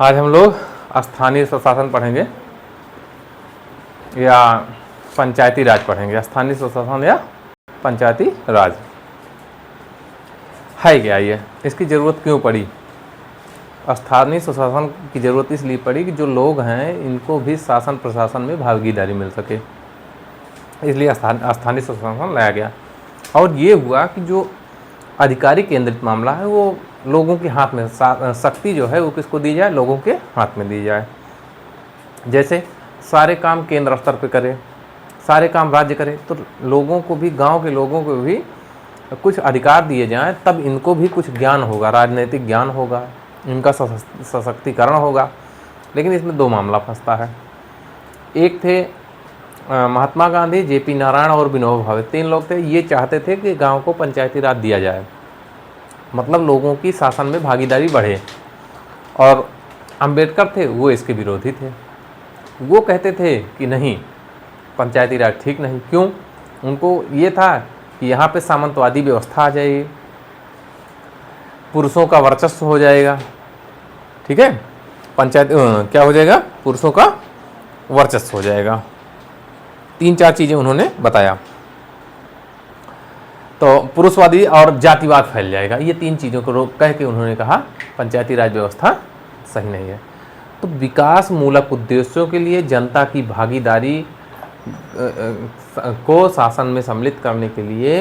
आज हम लोग स्थानीय स्वशासन पढ़ेंगे या पंचायती राज पढ़ेंगे। स्थानीय स्वशासन या पंचायती राज है क्या, ये इसकी ज़रूरत क्यों पड़ी? स्थानीय स्वशासन की ज़रूरत इसलिए पड़ी कि जो लोग हैं इनको भी शासन प्रशासन में भागीदारी मिल सके, इसलिए स्थानीय स्वशासन लाया गया। और ये हुआ कि जो अधिकारी केंद्रित मामला है वो लोगों के हाथ में, शक्ति जो है वो किसको दी जाए? लोगों के हाथ में दी जाए। जैसे सारे काम केंद्र स्तर पे करे, सारे काम राज्य करे, तो लोगों को भी, गांव के लोगों को भी कुछ अधिकार दिए जाएं, तब इनको भी कुछ ज्ञान होगा, राजनीतिक ज्ञान होगा, इनका सशक्तिकरण होगा। लेकिन इसमें दो मामला फंसता है। एक थे महात्मा गांधी, जेपी नारायण और विनोबा भावे, तीन लोग थे। ये चाहते थे कि गांव को पंचायती राज दिया जाए, मतलब लोगों की शासन में भागीदारी बढ़े। और अंबेडकर थे, वो इसके विरोधी थे। वो कहते थे कि नहीं, पंचायती राज ठीक नहीं। क्यों? उनको ये था कि यहाँ पे सामंतवादी व्यवस्था आ जाएगी, पुरुषों का वर्चस्व हो जाएगा। ठीक है, पंचायत क्या हो जाएगा? पुरुषों का वर्चस्व हो जाएगा। तीन चार चीज़ें उन्होंने बताया। तो पुरुषवादी और जातिवाद फैल जाएगा, ये तीन चीज़ों को कह के उन्होंने कहा पंचायती राज व्यवस्था सही नहीं है। तो विकास मूलक उद्देश्यों के लिए जनता की भागीदारी को शासन में सम्मिलित करने के लिए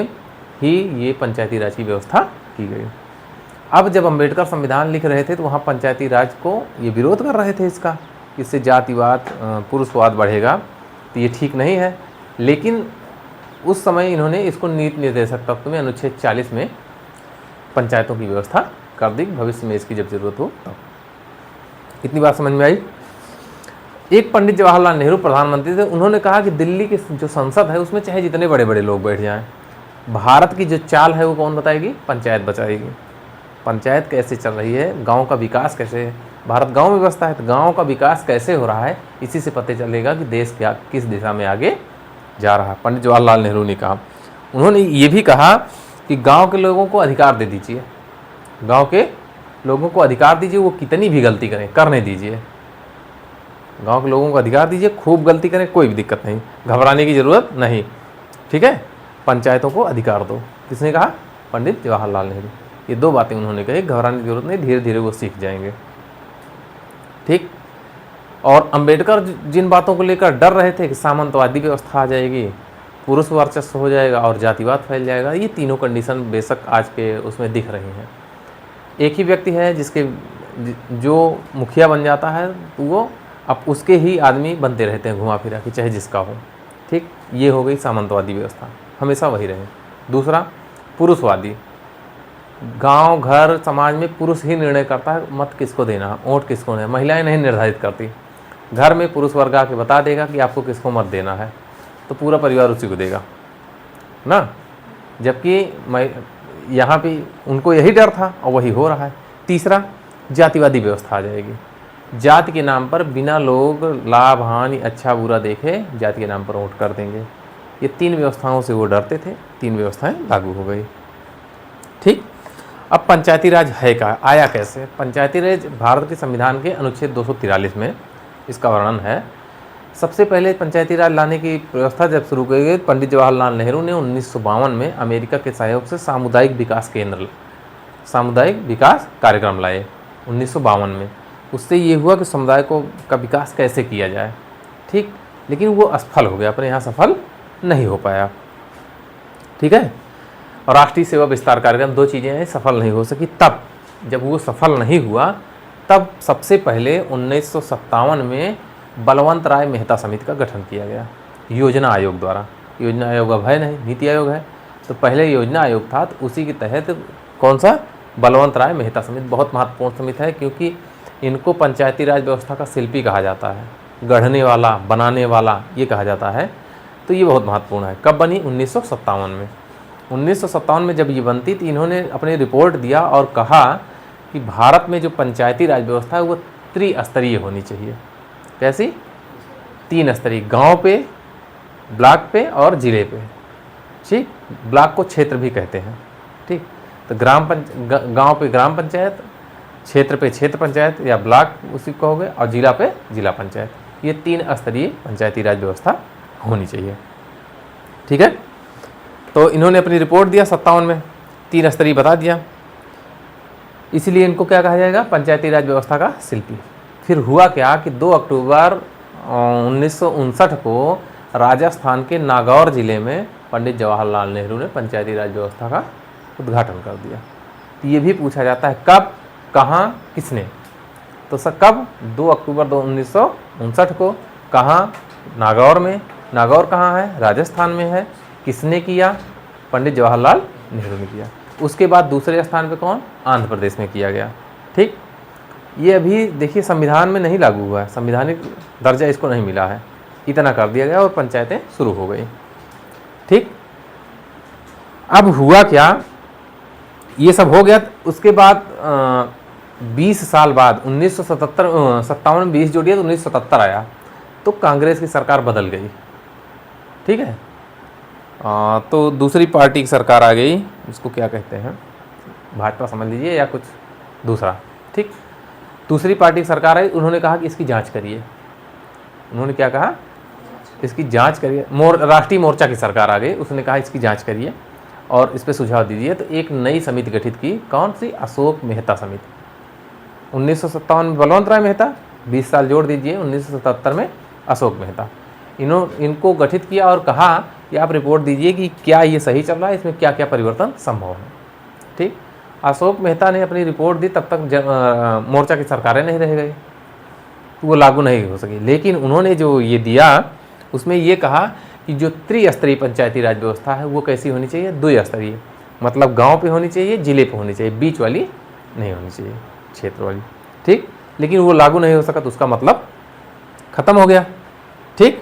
ही ये पंचायती राज की व्यवस्था की गई। अब जब अंबेडकर संविधान लिख रहे थे तो वहाँ पंचायती राज को ये विरोध कर रहे थे इसका, इससे जातिवाद, पुरुषवाद बढ़ेगा, तो ये ठीक नहीं है। लेकिन उस समय इन्होंने इसको नीति निर्देशक तत्व में अनुच्छेद 40 में पंचायतों की व्यवस्था कर दी, भविष्य में इसकी जब जरूरत हो तब। इतनी बात समझ में आई। एक पंडित जवाहरलाल नेहरू प्रधानमंत्री थे, उन्होंने कहा कि दिल्ली की जो संसद है उसमें चाहे जितने बड़े बड़े लोग बैठ जाएं, भारत की जो चाल है वो कौन बताएगी? पंचायत बताएगी। पंचायत कैसे चल रही है, गांव का विकास कैसे है, भारत गांव में बसता है, तो गांव का विकास कैसे हो रहा है, इसी से पता चलेगा कि देश क्या किस दिशा में आगे जा रहा है। पंडित जवाहरलाल नेहरू ने कहा। उन्होंने ये भी कहा कि गांव के लोगों को अधिकार दे दीजिए, गांव के लोगों को अधिकार दीजिए, वो कितनी भी गलती करें करने दीजिए। गांव के लोगों को अधिकार दीजिए, खूब गलती करें कोई भी दिक्कत नहीं, घबराने की ज़रूरत नहीं। ठीक है, पंचायतों को अधिकार दो। किसने कहा? पंडित जवाहरलाल नेहरू। ये दो बातें उन्होंने कही, घबराने की जरूरत नहीं, धीरे धीरे वो सीख जाएंगे। ठीक। और अंबेडकर जिन बातों को लेकर डर रहे थे कि सामंतवादी व्यवस्था आ जाएगी, पुरुष वर्चस्व हो जाएगा और जातिवाद फैल जाएगा, ये तीनों कंडीशन बेशक आज के उसमें दिख रही हैं। एक ही व्यक्ति है जिसके जो मुखिया बन जाता है तो वो अब उसके ही आदमी बनते रहते हैं घुमा फिरा कि चाहे जिसका हो। ठीक, ये हो गई सामंतवादी व्यवस्था, हमेशा वही रहे। दूसरा, पुरुषवादी, गांव घर समाज में पुरुष ही निर्णय करता है मत किसको देना, वोट किसको देना, महिलाएं नहीं निर्धारित करती। घर में पुरुष वर्ग आके बता देगा कि आपको किसको मत देना है, तो पूरा परिवार उसी को देगा ना। जबकि यहाँ पे उनको यही डर था और वही हो रहा है। तीसरा, जातिवादी व्यवस्था आ जाएगी। जाति के नाम पर बिना लोग लाभ हानि अच्छा बुरा देखे जाति के नाम पर वोट कर देंगे। ये तीन व्यवस्थाओं से वो डरते थे, तीन व्यवस्थाएं लागू हो गई। ठीक। अब पंचायती राज है क्या, आया कैसे? पंचायती राज भारत के संविधान के अनुच्छेद 243 में इसका वर्णन है। सबसे पहले पंचायती राज लाने की व्यवस्था जब शुरू की गई, पंडित जवाहरलाल नेहरू ने 1952 में अमेरिका के सहयोग से सामुदायिक विकास केंद्र, सामुदायिक विकास कार्यक्रम लाए 1952 में। उससे ये हुआ कि समुदाय का विकास कैसे किया जाए। ठीक, लेकिन वो असफल हो गया, अपने यहाँ सफल नहीं हो पाया। ठीक है। और राष्ट्रीय सेवा विस्तार कार्यक्रम, दो चीज़ें हैं, सफल नहीं हो सकी। तब जब वो सफल नहीं हुआ, तब सबसे पहले 1957 में बलवंत राय मेहता समिति का गठन किया गया योजना आयोग द्वारा। योजना आयोग अब है नहीं, नीति आयोग है। तो पहले योजना आयोग था, तो उसी के तहत कौन सा? बलवंत राय मेहता समिति बहुत महत्वपूर्ण समिति है, क्योंकि इनको पंचायती राज व्यवस्था का शिल्पी कहा जाता है, गढ़ने वाला, बनाने वाला ये कहा जाता है। तो ये बहुत महत्वपूर्ण है। कब बनी? 1957 में। 1957 में जब ये बनती तो इन्होंने अपनी रिपोर्ट दिया और कहा कि भारत में जो पंचायती राज व्यवस्था है वो त्रिस्तरीय होनी चाहिए। कैसी? 3 स्तरीय, गांव पे, ब्लॉक पे और जिले पे। ठीक, ब्लॉक को क्षेत्र भी कहते हैं। ठीक, तो गांव पे ग्राम पंचायत, क्षेत्र पे क्षेत्र पंचायत या ब्लॉक उसी कहोगे, और जिला पे जिला पंचायत। ये 3 स्तरीय पंचायती राज व्यवस्था होनी चाहिए। ठीक है, तो इन्होंने अपनी रिपोर्ट दिया 57 में, 3 स्तरीय बता दिया, इसलिए इनको क्या कहा जाएगा, पंचायती राज व्यवस्था का शिल्पी। फिर हुआ क्या कि 2 अक्टूबर 1959 को राजस्थान के नागौर जिले में पंडित जवाहरलाल नेहरू ने पंचायती राज व्यवस्था का उद्घाटन कर दिया। तो ये भी पूछा जाता है कब, कहाँ, किसने। तो सर कब, 2 अक्टूबर 1959 को, कहाँ, नागौर में। नागौर कहाँ है, राजस्थान में है। किसने किया, पंडित जवाहरलाल नेहरू ने किया। उसके बाद दूसरे स्थान पे कौन, आंध्र प्रदेश में किया गया। ठीक, ये अभी देखिए संविधान में नहीं लागू हुआ है, संवैधानिक दर्जा इसको नहीं मिला है, इतना कर दिया गया और पंचायतें शुरू हो गई। ठीक, अब हुआ क्या, ये सब हो गया। उसके बाद 20 साल बाद 1957 में 20 जोड़िए तो 1977 आया, तो कांग्रेस की सरकार बदल गई। ठीक है, तो दूसरी पार्टी की सरकार आ गई, इसको क्या कहते हैं, भाजपा समझ लीजिए या कुछ दूसरा। ठीक, दूसरी पार्टी की सरकार आई, उन्होंने कहा कि इसकी जांच करिए। उन्होंने क्या कहा, इसकी जांच करिए। राष्ट्रीय मोर्चा की सरकार आ गई, उसने कहा इसकी जांच करिए और इस पर सुझाव दीजिए। तो एक नई समिति गठित की, कौन सी, अशोक मेहता समिति। 1957 में बलवंत राय मेहता, 20 साल जोड़ दीजिए, 1977 में अशोक मेहता। इनको गठित किया और कहा कि आप रिपोर्ट दीजिए कि क्या ये सही चल रहा है, इसमें क्या क्या परिवर्तन संभव है। ठीक, अशोक मेहता ने अपनी रिपोर्ट दी, तब तक मोर्चा की सरकारें नहीं रह गई, तो वो लागू नहीं हो सकी। लेकिन उन्होंने जो ये दिया उसमें ये कहा कि जो त्रिस्तरीय पंचायती राज व्यवस्था है वो कैसी होनी चाहिए, 2 स्तरीय, मतलब गांव पे होनी चाहिए, जिले पे होनी चाहिए, बीच वाली नहीं होनी चाहिए, क्षेत्र वाली। ठीक, लेकिन वो लागू नहीं हो सका तो उसका मतलब खत्म हो गया। ठीक,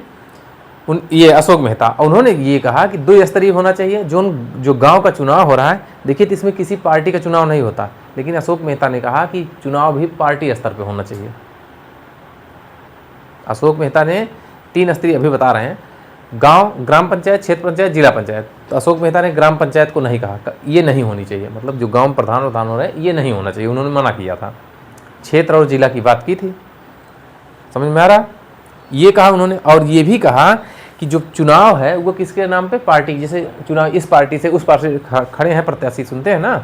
ये अशोक मेहता, उन्होंने ये कहा कि 2 स्तरीय होना चाहिए। जो गांव का चुनाव हो रहा है, देखिए तो इसमें किसी पार्टी का चुनाव नहीं होता, लेकिन अशोक मेहता ने कहा कि चुनाव भी पार्टी स्तर पे होना चाहिए। अशोक मेहता ने 3 स्तरीय अभी बता रहे हैं, गांव, ग्राम पंचायत, क्षेत्र पंचायत, जिला पंचायत। तो अशोक मेहता ने ग्राम पंचायत को नहीं कहा, ये नहीं होनी चाहिए, मतलब जो गांव प्रधान हो रहे हैं ये नहीं होना चाहिए, उन्होंने मना किया था। क्षेत्र और जिला की बात की थी, समझ में आ रहा, ये कहा उन्होंने। और ये भी कहा कि जो चुनाव है वो किसके नाम पे, पार्टी, जैसे चुनाव इस पार्टी से उस पार्टी से खड़े हैं प्रत्याशी, सुनते हैं ना,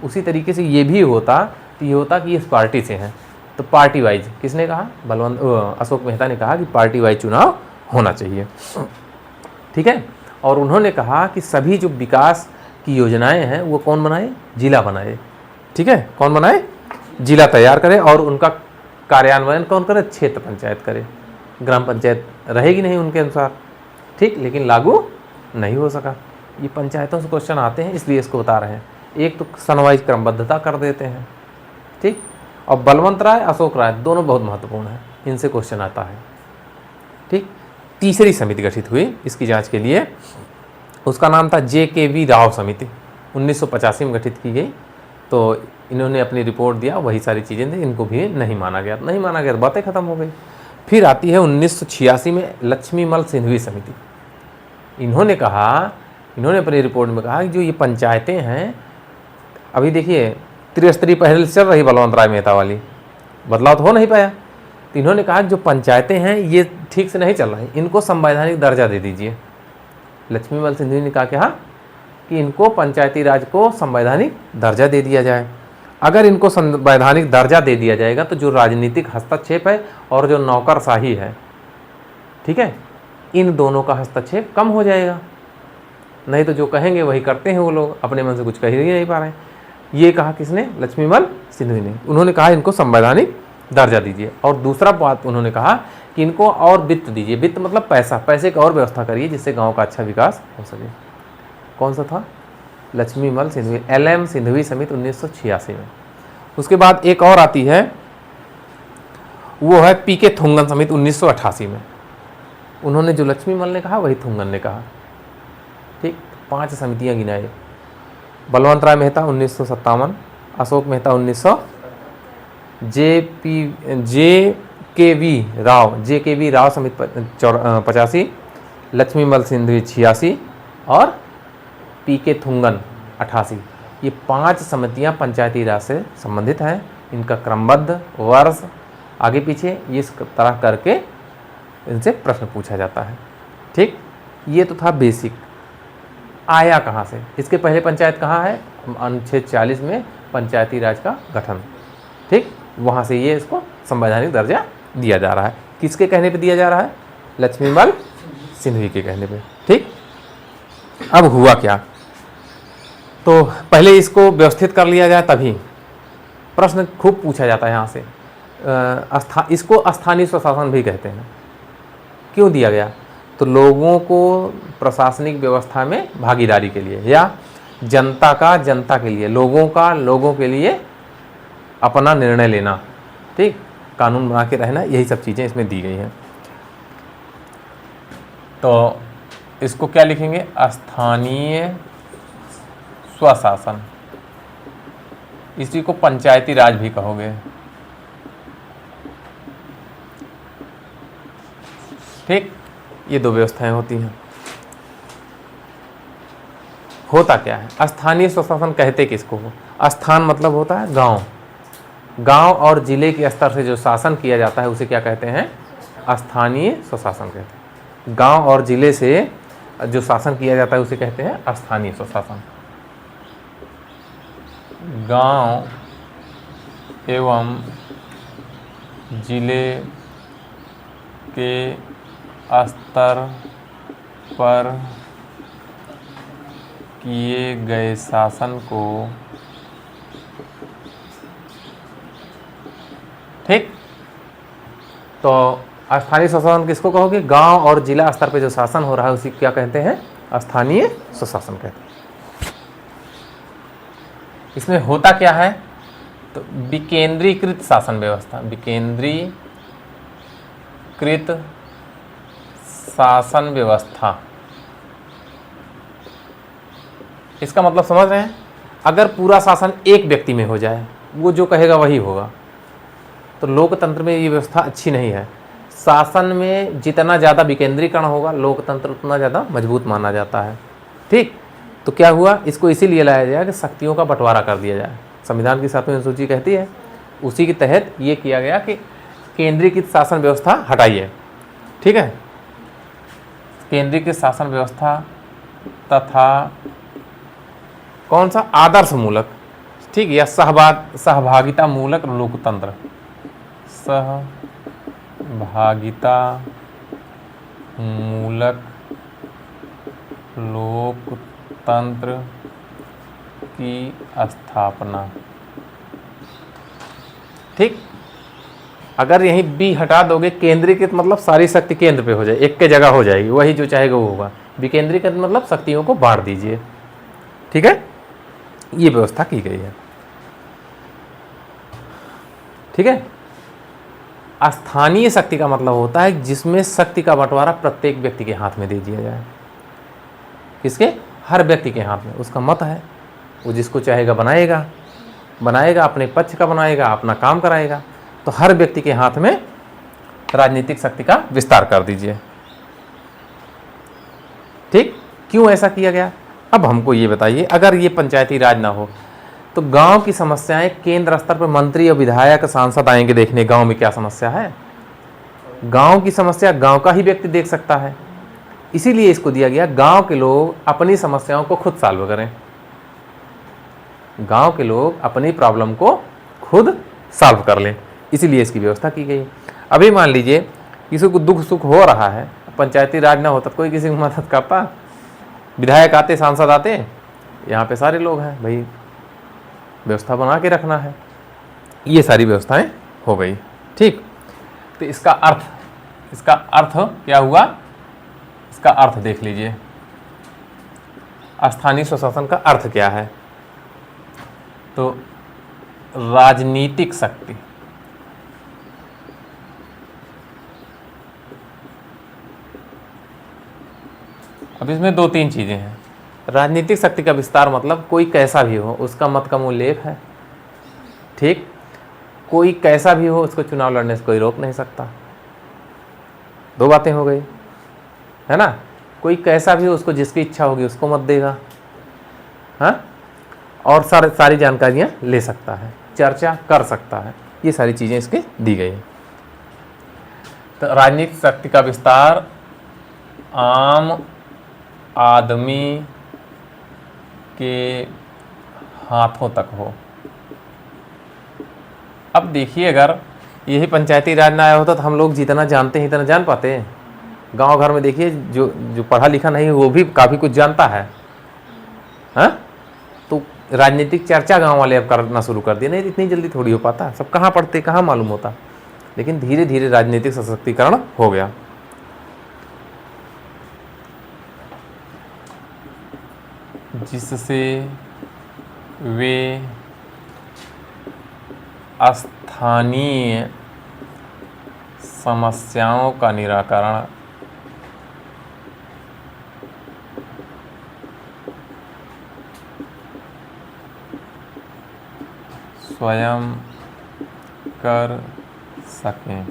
उसी तरीके से ये भी होता, तो ये होता कि इस पार्टी से हैं, तो पार्टी वाइज। किसने कहा, अशोक मेहता ने कहा कि पार्टी वाइज चुनाव होना चाहिए। ठीक है, और उन्होंने कहा कि सभी जो विकास की योजनाएं हैं वो कौन बनाए, जिला बनाए। ठीक है, कौन बनाए, जिला तैयार करे, और उनका कार्यान्वयन कौन करे, क्षेत्र पंचायत करे। ग्राम पंचायत रहेगी नहीं उनके अनुसार। ठीक, लेकिन लागू नहीं हो सका। ये पंचायतों से क्वेश्चन आते हैं, इसलिए इसको बता रहे हैं। एक तो सनवाइज क्रमबद्धता कर देते हैं। ठीक, और बलवंत राय, अशोक राय दोनों बहुत महत्वपूर्ण हैं, इनसे क्वेश्चन आता है। ठीक, तीसरी समिति गठित हुई इसकी जांच के लिए, उसका नाम था JKV राव समिति, 1985 में गठित की गई। तो इन्होंने अपनी रिपोर्ट दिया, वही सारी चीज़ें थी, इनको भी नहीं माना गया। नहीं माना गया तो बातें खत्म हो गई। फिर आती है 1986 में लक्ष्मीमल सिंघवी समिति। इन्होंने अपनी रिपोर्ट में कहा कि जो ये पंचायतें हैं, अभी देखिए त्रिस्तरीय पहले चल रही बलवंत राय मेहता वाली, बदलाव तो हो नहीं पाया। तो इन्होंने कहा कि जो पंचायतें हैं ये ठीक से नहीं चल रही, इनको संवैधानिक दर्जा दे दीजिए। लक्ष्मीमल सिंघवी ने कहा क्या कि इनको पंचायती राज को संवैधानिक दर्जा दे दिया जाए। अगर इनको संवैधानिक दर्जा दे दिया जाएगा तो जो राजनीतिक हस्तक्षेप है और जो नौकरशाही है, ठीक है, इन दोनों का हस्तक्षेप कम हो जाएगा। नहीं तो जो कहेंगे वही करते हैं वो लोग, अपने मन से कुछ कह ही नहीं पा रहे हैं। ये कहा किसने, लक्ष्मीमल सिंघवी ने। उन्होंने कहा इनको संवैधानिक दर्जा दीजिए। और दूसरा बात उन्होंने कहा कि इनको और वित्त दीजिए। वित्त मतलब पैसा, पैसे की और व्यवस्था करिए जिससे गाँव का अच्छा विकास हो सके। कौन सा था, लक्ष्मीमल सिंघवी, LM सिंघवी समिति 1986 में। उसके बाद एक और आती है, वो है PK थुंगन समिति 1988 में। उन्होंने जो लक्ष्मीमल ने कहा वही थुंगन ने कहा। ठीक, 5 समितियां गिनाए। बलवंत राय मेहता 1957, अशोक मेहता 1900, JKV राव समिति 85, लक्ष्मीमल सिंघवी 86 और PK थुंगन 88। ये 5 समितियां पंचायती राज से संबंधित हैं। इनका क्रमबद्ध वर्ष आगे पीछे ये इस तरह करके इनसे प्रश्न पूछा जाता है। ठीक, ये तो था बेसिक। आया कहाँ से? इसके पहले पंचायत कहाँ है? अनुच्छेद 40 में पंचायती राज का गठन। ठीक, वहाँ से ये इसको संवैधानिक दर्जा दिया जा रहा है। किसके कहने पे दिया जा रहा है? लक्ष्मीबाई सिंधिया के कहने पे। ठीक, अब हुआ क्या? तो पहले इसको व्यवस्थित कर लिया जाए, तभी प्रश्न खूब पूछा जाता है यहाँ से। इसको स्थानीय स्वशासन भी कहते हैं। क्यों दिया गया? तो लोगों को प्रशासनिक व्यवस्था में भागीदारी के लिए, या जनता का जनता के लिए, लोगों का लोगों के लिए अपना निर्णय लेना, ठीक, कानून बना के रहना, यही सब चीज़ें इसमें दी गई हैं। तो इसको क्या लिखेंगे? स्थानीय स्वशासन। इसी को पंचायती राज भी कहोगे। ठीक, ये दो व्यवस्थाएं होती हैं। होता क्या है? स्थानीय स्वशासन कहते किसको हो? स्थान मतलब होता है गांव। गांव और जिले के स्तर से जो शासन किया जाता है उसे क्या कहते हैं? स्थानीय स्वशासन कहते हैं। गांव और जिले से जो शासन किया जाता है उसे कहते हैं स्थानीय स्वशासन। गांव एवं जिले के स्तर पर किए गए शासन को, ठीक, तो स्थानीय स्वशासन किसको कहोगे? गांव और जिला स्तर पे जो शासन हो रहा है उसी क्या कहते हैं? स्थानीय स्वशासन कहते हैं। इसमें होता क्या है? तो विकेंद्रीकृत शासन व्यवस्था, विकेंद्रीकृत शासन व्यवस्था। इसका मतलब समझ रहे हैं? अगर पूरा शासन एक व्यक्ति में हो जाए, वो जो कहेगा वही होगा, तो लोकतंत्र में ये व्यवस्था अच्छी नहीं है। शासन में जितना ज़्यादा विकेंद्रीकरण होगा, लोकतंत्र उतना ज़्यादा मजबूत माना जाता है। ठीक, तो क्या हुआ? इसको इसीलिए लाया गया कि शक्तियों का बंटवारा कर दिया जाए। संविधान की 7वीं अनुसूची कहती है, उसी के तहत ये किया गया कि केंद्रीकृत शासन व्यवस्था हटाइए। ठीक है, केंद्रीकृत शासन व्यवस्था तथा कौन सा? आदर्श मूलक, ठीक, या सहभागिता मूलक लोकतंत्र, सहभागिता मूलक लोकतंत्र की स्थापना। ठीक, अगर यहीं बी हटा दोगे, केंद्रीकृत मतलब सारी शक्ति केंद्र पे हो जाए, एक के जगह हो जाएगी, वही जो चाहेगा वो होगा। विकेंद्रीकृत मतलब शक्तियों को बांट दीजिए। ठीक है, ये व्यवस्था की गई है। ठीक है, स्थानीय शक्ति का मतलब होता है जिसमें शक्ति का बंटवारा प्रत्येक व्यक्ति के हाथ में दे दिया जाए। किसके? हर व्यक्ति के हाथ में। उसका मत है, वो जिसको चाहेगा बनाएगा, अपने पक्ष का बनाएगा, अपना काम कराएगा। तो हर व्यक्ति के हाथ में राजनीतिक शक्ति का विस्तार कर दीजिए। ठीक, क्यों ऐसा किया गया? अब हमको ये बताइए, अगर ये पंचायती राज ना हो तो गांव की समस्याएं केंद्र स्तर पर मंत्री और विधायक सांसद आएंगे देखने, गांव में क्या समस्या है। गांव की समस्या गांव का ही व्यक्ति देख सकता है, इसीलिए इसको दिया गया गांव के लोग अपनी समस्याओं को खुद सॉल्व करें। गांव के लोग अपनी प्रॉब्लम को खुद सॉल्व कर लें, इसीलिए इसकी व्यवस्था की गई। अभी मान लीजिए किसी को दुख सुख हो रहा है, पंचायती राज ना होता तो कोई किसी की मदद करता? विधायक आते, सांसद आते, यहाँ पे सारे लोग हैं, भाई व्यवस्था बना के रखना है। ये सारी व्यवस्थाएं हो गई। ठीक, तो इसका अर्थ क्या हुआ? इसका अर्थ देख लीजिए। स्थानीय स्वशासन का अर्थ क्या है? तो राजनीतिक शक्ति, अब इसमें 2-3 चीजें हैं। राजनीतिक शक्ति का विस्तार मतलब कोई कैसा भी हो उसका मत का मूल्य एक है। ठीक, कोई कैसा भी हो उसको चुनाव लड़ने से कोई रोक नहीं सकता। 2 बातें हो गई, है ना। कोई कैसा भी हो उसको जिसकी इच्छा होगी उसको मत देगा, हाँ, और सारी जानकारियां ले सकता है। चर्चा कर सकता है। ये सारी चीज़ें इसके दी गई हैं। तो राजनीतिक शक्ति का विस्तार आम आदमी के हाथों तक हो। अब देखिए, अगर यही पंचायती राज ना आया होता तो हम लोग जितना जानते हैं इतना जान पाते हैं। गांव घर में देखिए, जो जो पढ़ा लिखा नहीं वो भी काफ़ी कुछ जानता है। हाँ, तो राजनीतिक चर्चा गांव वाले अब करना शुरू कर दिए। नहीं, इतनी जल्दी थोड़ी हो पाता, सब कहाँ पढ़ते, कहाँ मालूम होता। लेकिन धीरे धीरे राजनीतिक सशक्तिकरण हो गया। जिससे वे स्थानीय समस्याओं का निराकरण स्वयं कर सकें।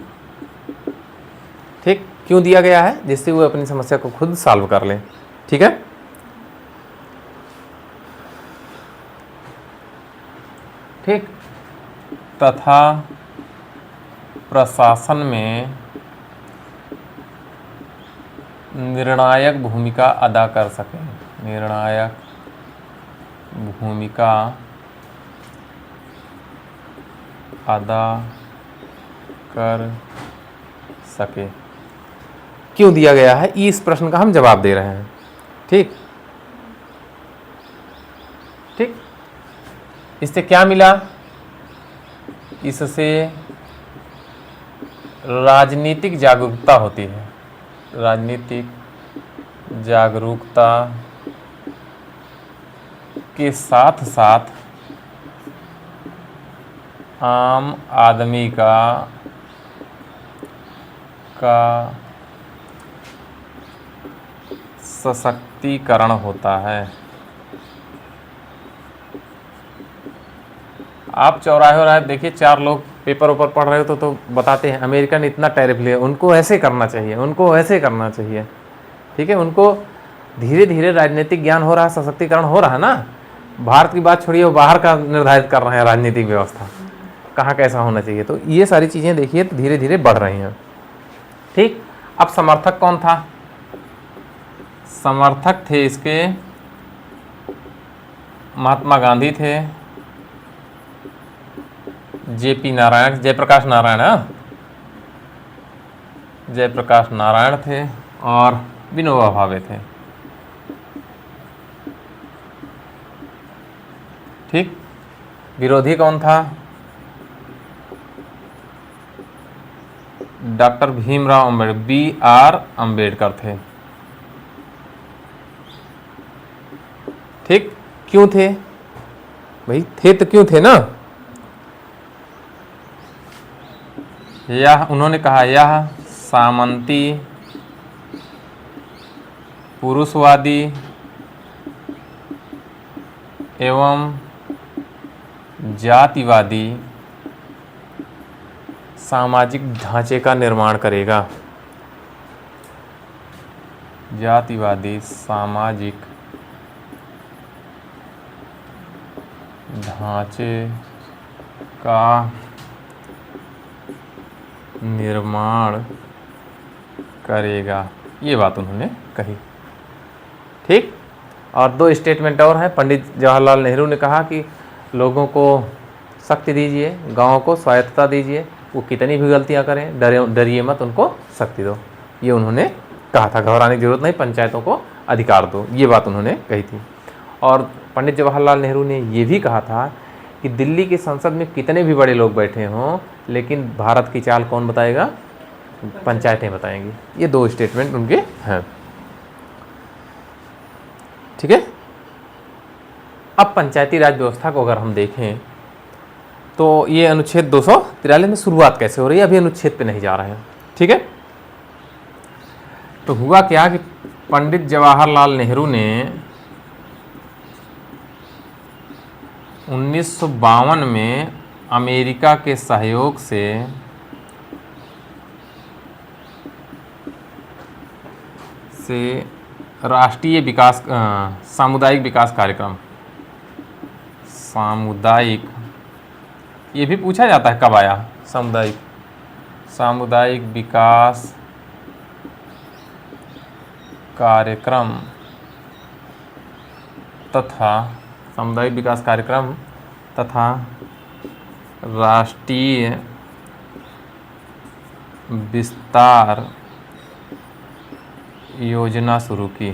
ठीक, क्यों दिया गया है? जिससे वो अपनी समस्या को खुद सॉल्व कर लें। ठीक है, ठीक। तथा प्रशासन में निर्णायक भूमिका अदा कर सकें। निर्णायक भूमिका अदा कर सके। क्यों दिया गया है, इस प्रश्न का हम जवाब दे रहे हैं। ठीक ठीक, इससे क्या मिला? इससे राजनीतिक जागरूकता होती है। राजनीतिक जागरूकता के साथ साथ आम आदमी का सशक्तिकरण होता है। आप चौराहे देखिए, 4 लोग पेपर ऊपर पढ़ रहे हो तो बताते हैं अमेरिका ने इतना टैरिफ लिया, उनको ऐसे करना चाहिए, उनको ऐसे करना चाहिए। ठीक है, उनको धीरे धीरे राजनीतिक ज्ञान हो रहा है, सशक्तिकरण हो रहा है ना। भारत की बात छोड़िए, वो बाहर का निर्धारित कर रहे हैं राजनीतिक व्यवस्था कहाँ कैसा होना चाहिए। तो ये सारी चीज़ें देखिए तो धीरे धीरे बढ़ रही हैं। ठीक, अब समर्थक कौन था? समर्थक थे इसके महात्मा गांधी थे, जेपी नारायण, जयप्रकाश नारायण, जयप्रकाश नारायण थे और विनोबा भावे थे। ठीक, विरोधी कौन था? डॉक्टर भीमराव अम्बेडकर, BR अम्बेडकर थे। ठीक, क्यों थे भाई? थे तो क्यों थे ना? यह उन्होंने कहा, यह सामंती, पुरुषवादी एवं जातिवादी सामाजिक ढांचे का निर्माण करेगा। जातिवादी सामाजिक ढांचे का निर्माण करेगा, ये बात उन्होंने कही। ठीक, और 2 स्टेटमेंट और हैं। पंडित जवाहरलाल नेहरू ने कहा कि लोगों को शक्ति दीजिए, गाँव को स्वायत्तता दीजिए, वो कितनी भी गलतियां करें डरिए मत, उनको शक्ति दो। ये उन्होंने कहा था, घबराने की जरूरत नहीं, पंचायतों को अधिकार दो, ये बात उन्होंने कही थी। और पंडित जवाहरलाल नेहरू ने ये भी कहा था कि दिल्ली की संसद में कितने भी बड़े लोग बैठे हों, लेकिन भारत की चाल कौन बताएगा? पंचायतें बताएंगी। ये 2 स्टेटमेंट उनके हैं। ठीक है, अब पंचायती राज व्यवस्था को अगर हम देखें तो ये अनुच्छेद 243 में शुरुआत कैसे हो रही है, अभी अनुच्छेद पे नहीं जा रहे हैं। ठीक है, तो हुआ क्या कि पंडित जवाहरलाल नेहरू ने 1952 में अमेरिका के सहयोग से राष्ट्रीय विकास सामुदायिक विकास कार्यक्रम, सामुदायिक ये भी पूछा जाता है कब आया। सामुदायिक विकास कार्यक्रम तथा सामुदायिक विकास कार्यक्रम तथा राष्ट्रीय विस्तार योजना शुरू की।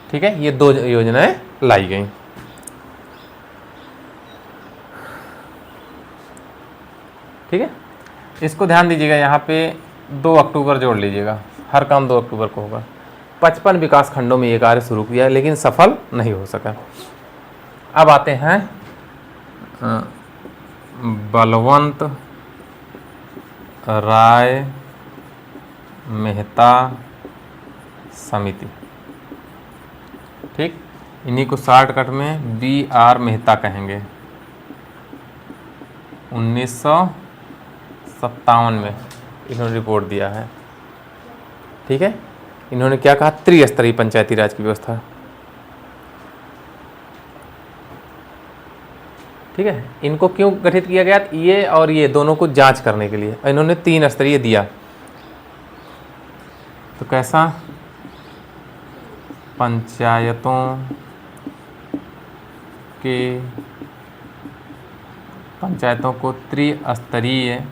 ठीक है, ये 2 योजनाएं लाई गई। ठीक है, इसको ध्यान दीजिएगा, यहाँ पे 2 अक्टूबर जोड़ लीजिएगा, हर काम 2 अक्टूबर को होगा। 55 विकास खंडों में ये कार्य शुरू किया लेकिन सफल नहीं हो सका। अब आते हैं बलवंत राय मेहता समिति। ठीक, इन्हीं को शॉर्टकट में BR मेहता कहेंगे। 1957 में इन्होंने रिपोर्ट दिया है। ठीक है, इन्होंने क्या कहा, त्रिस्तरीय पंचायती राज की व्यवस्था। ठीक है, इनको क्यों गठित किया गया, ये और ये दोनों को जांच करने के लिए। इन्होंने 3 स्तरीय दिया, तो कैसा, पंचायतों को त्रिस्तरीय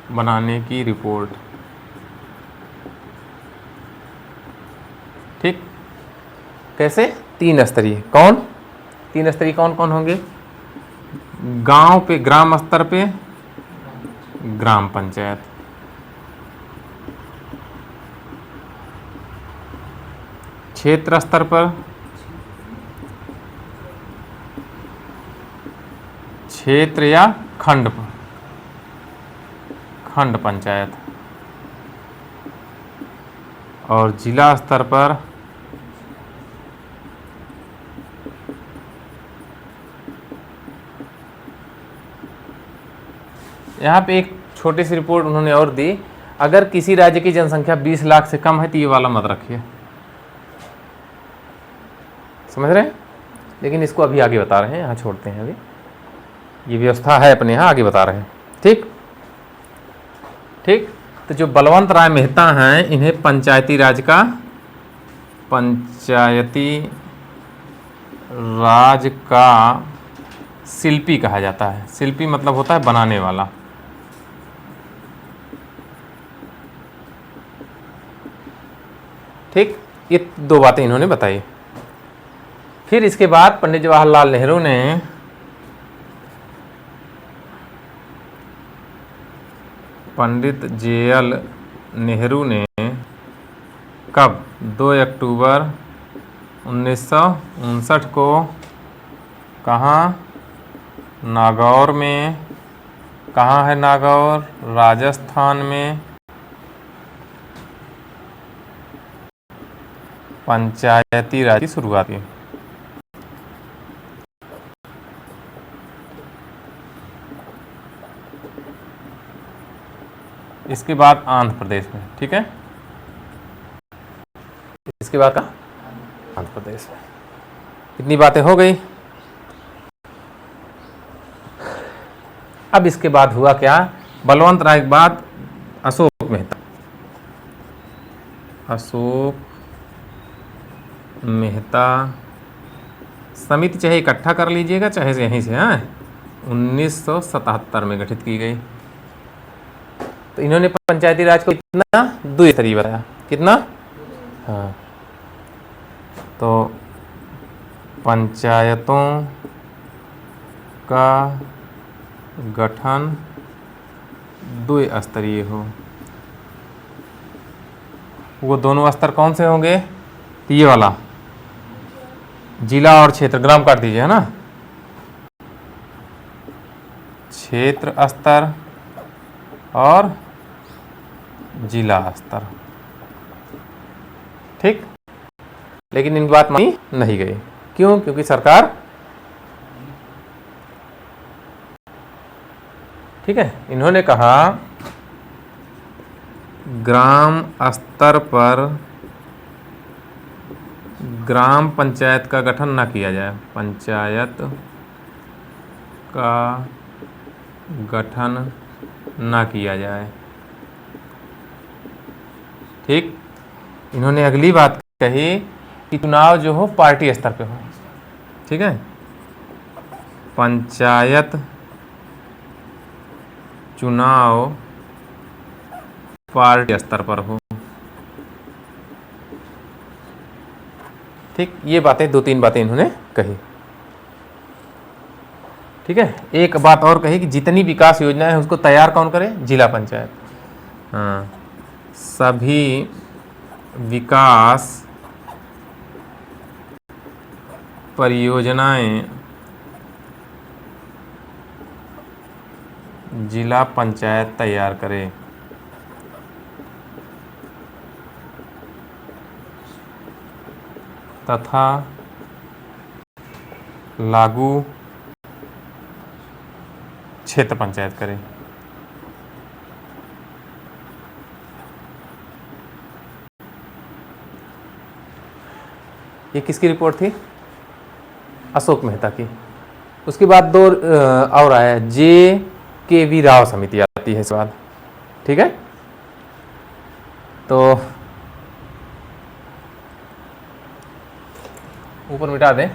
बनाने की रिपोर्ट। ठीक, कैसे, 3 स्तरीय। कौन 3 स्तरीय, कौन कौन होंगे, गांव पे ग्राम स्तर पे ग्राम पंचायत, क्षेत्र स्तर पर क्षेत्र या खंड पंचायत, और जिला स्तर पर यहाँ पे एक छोटी सी रिपोर्ट उन्होंने और दी, अगर किसी राज्य की जनसंख्या 20 लाख से कम है तो ये वाला मत रखिए, समझ रहे हैं। लेकिन इसको अभी आगे बता रहे हैं, यहाँ छोड़ते हैं, अभी ये व्यवस्था है अपने यहाँ, आगे बता रहे हैं। ठीक ठीक, तो जो बलवंत राय मेहता हैं, इन्हें पंचायती राज का शिल्पी कहा जाता है। शिल्पी मतलब होता है बनाने वाला। ठीक, ये 2 बातें इन्होंने बताई। फिर इसके बाद पंडित जवाहरलाल नेहरू ने कब, 2 अक्टूबर 1959 को कहाँ, नागौर में, कहाँ है नागौर, राजस्थान में, पंचायती राज की शुरुआत की। इसके बाद आंध्र प्रदेश में। ठीक है, इसके बाद का आंध्र प्रदेश में। इतनी बातें हो गई। अब इसके बाद हुआ क्या, बलवंत राय के बाद अशोक मेहता समिति, चाहे इकट्ठा कर लीजिएगा चाहे यहीं से, हाँ, 1977 में गठित की गई। तो इन्होंने पंचायती राज को कितना, 2 स्तरीय बताया। कितना, हाँ, तो पंचायतों का गठन 2 स्तरीय हो। वो दोनों स्तर कौन से होंगे, ये वाला जिला और क्षेत्र, ग्राम काट दीजिए, है ना, क्षेत्र स्तर और जिला स्तर। ठीक, लेकिन इन बात मानी नहीं गई। क्यों, क्योंकि सरकार, ठीक है, इन्होंने कहा ग्राम स्तर पर ग्राम पंचायत का गठन ना किया जाए, पंचायत का गठन ना किया जाए। ठीक। इन्होंने अगली बात कही कि चुनाव जो हो पार्टी स्तर पे हो। ठीक है, पंचायत चुनाव पार्टी स्तर पर हो। ठीक, ये बातें 2-3 बातें इन्होंने कही। ठीक है, एक बात और कही कि जितनी विकास योजनाएं हैं उसको तैयार कौन करे, जिला पंचायत। हाँ, सभी विकास परियोजनाएं जिला पंचायत तैयार करे। तथा लागू क्षेत्र पंचायत करे। ये किसकी रिपोर्ट थी, अशोक मेहता की। उसके बाद 2 और आया, JKV राव समिति आती है इसके बाद। ठीक है, तो ऊपर मिटा दें।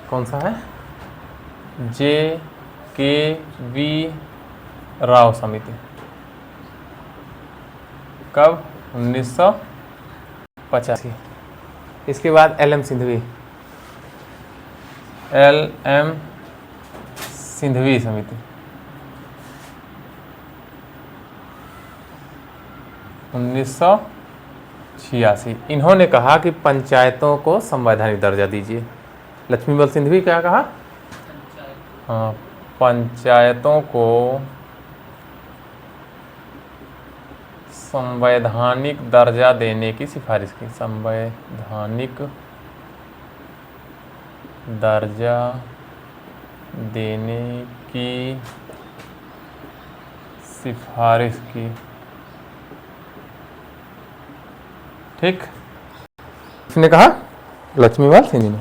कौन सा है, JKV राव समिति, कब, 1985। इसके बाद LM सिंधवी समिति, 1986। इन्होंने कहा कि पंचायतों को संवैधानिक दर्जा दीजिए। लक्ष्मीबल सिंधवी क्या कहा, हाँ, पंचायतों को संवैधानिक दर्जा देने की सिफारिश की। संवैधानिक दर्जा देने की सिफारिश की। ठीक, इसने कहा लक्ष्मीबाई सिंह ने।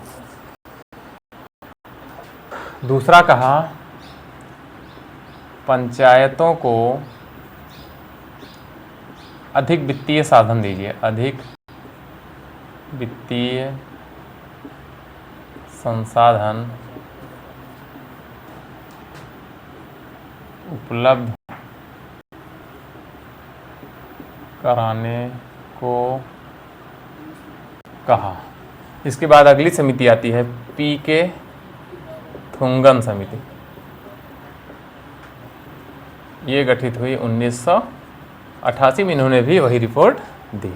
दूसरा कहा पंचायतों को अधिक वित्तीय साधन दीजिए, अधिक वित्तीय संसाधन उपलब्ध कराने को कहा। इसके बाद अगली समिति आती है PK थुंगन समिति। ये गठित हुई 1988 में। इन्होंने भी वही रिपोर्ट दी।